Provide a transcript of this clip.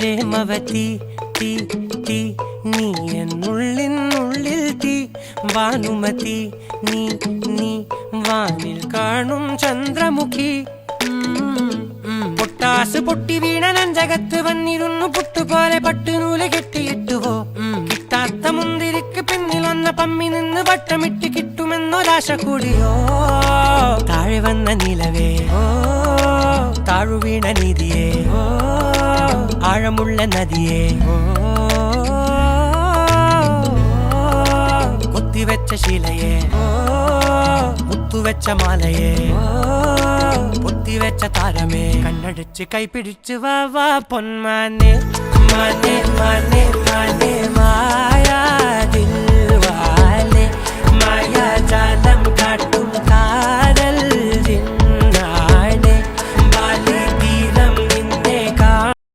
പ്രേമവതി തീ തീ നീ എന്നുള്ളിൽ തീ ഭാനുമതി നീ നീ വാനിൽ കാണും ചന്ദ്രമുഖി പൊട്ടാസ് പൊട്ടി വീണ നെഞ്ചകത്ത് വന്നിരുന്നു പുട്ടുപോലെ പട്ടുനൂല് കെട്ടിയിട്ടുവോ കിട്ടാത്ത മുന്തിരിക്ക് പിന്നിൽ വന്ന പമ്മി നിന്ന് വട്ടമിട്ട് കിട്ടുമെന്നൊരാശ കൂടിയോ താഴെ വന്ന നിലവേ താഴു വീണ നിധിയേ ആഴമുള്ള നദിയേ കൊത്തിവെച്ച ശിലയേ മുത്തുവെച്ച മാലയേ പൊത്തിവെച്ച താരമേ കണ്ണടിച്ച് കൈപിടിച്ച് വാ വാ പൊന്മാനെ മാനെ മാനെ മാനെ മായാ ദിൽവാലെ മായാ ജാലം